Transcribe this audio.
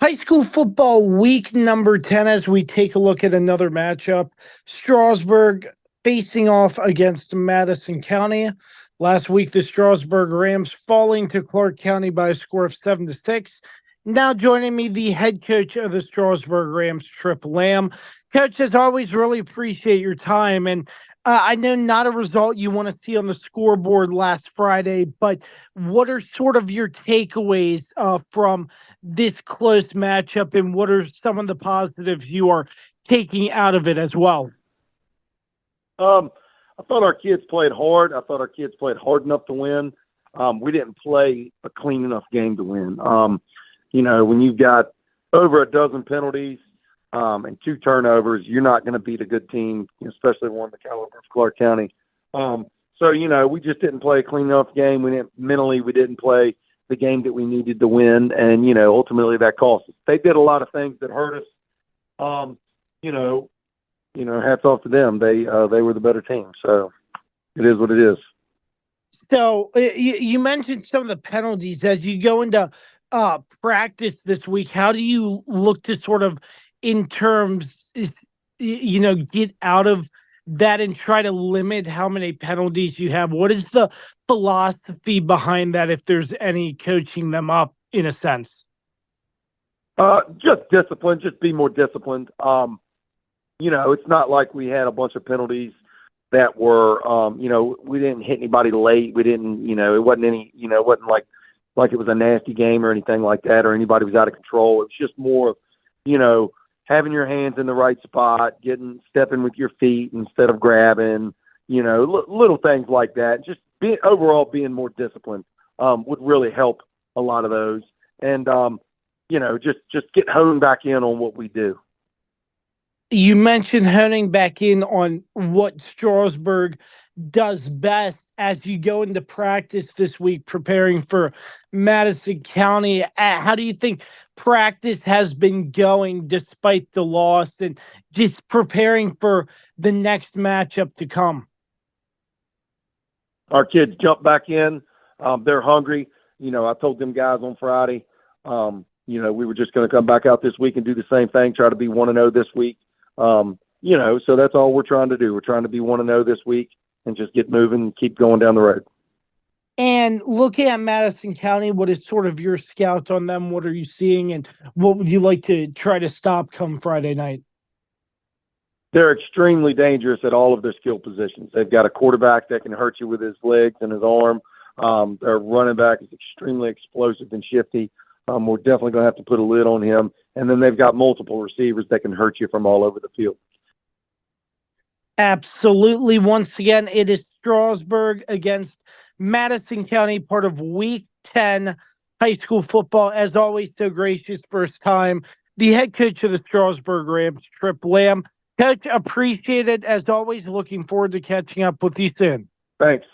High school football week number 10 as we take a look at another matchup. Strasburg facing off against Madison County. Last week, the Strasburg Rams falling to Clarke County by a score of 7-6. Now joining me, the head coach of the Strasburg Rams, Tripp. Coach, as always, really appreciate your time. And I know not a result you want to see on the scoreboard last Friday, but what are sort of your takeaways from this close matchup, and what are some of the positives you are taking out of it as well? I thought our kids played hard. I thought our kids played hard enough to win. We didn't play a clean enough game to win. When you've got over a dozen penalties and 2 turnovers, you're not going to beat a good team, especially one of the caliber of Clarke County. We just didn't play a clean enough game. We didn't play the game that we needed to win, and ultimately that cost us. They did a lot of things that hurt us. Hats off to them. They were the better team. So it is what it is. So you mentioned some of the penalties as you go into practice this week. How do you look to sort of, in terms, get out of that and try to limit how many penalties you have? What is the philosophy behind that, if there's any coaching them up in a sense? Just discipline, just be more disciplined. It's not like we had a bunch of penalties that were, we didn't hit anybody late. We didn't, it wasn't any, it wasn't like it was a nasty game or anything like that, or anybody was out of control. It's just more, having your hands in the right spot, stepping with your feet instead of grabbing, little things like that. Just overall being more disciplined would really help a lot of those. And, just get honed back in on what we do. You mentioned honing back in on what Strasburg does best as you go into practice this week, preparing for Madison County. How do you think practice has been going despite the loss, and just preparing for the next matchup to come? Our kids jump back in. They're hungry. I told them guys on Friday, we were just going to come back out this week and do the same thing, try to be 1-0 this week. So that's all we're trying to do. We're trying to be 1-0 this week and just get moving and keep going down the road. And looking at Madison County, what is sort of your scouts on them? What are you seeing, and what would you like to try to stop come Friday night? They're extremely dangerous at all of their skill positions. They've got a quarterback that can hurt you with his legs and his arm. Their running back is extremely explosive and shifty. We're definitely going to have to put a lid on him. And then they've got multiple receivers that can hurt you from all over the field. Absolutely. Once again, it is Strasburg against Madison County, part of Week 10 high school football. As always, so gracious first time, the head coach of the Strasburg Rams, Tripp. Coach, appreciate it. As always, looking forward to catching up with you soon. Thanks.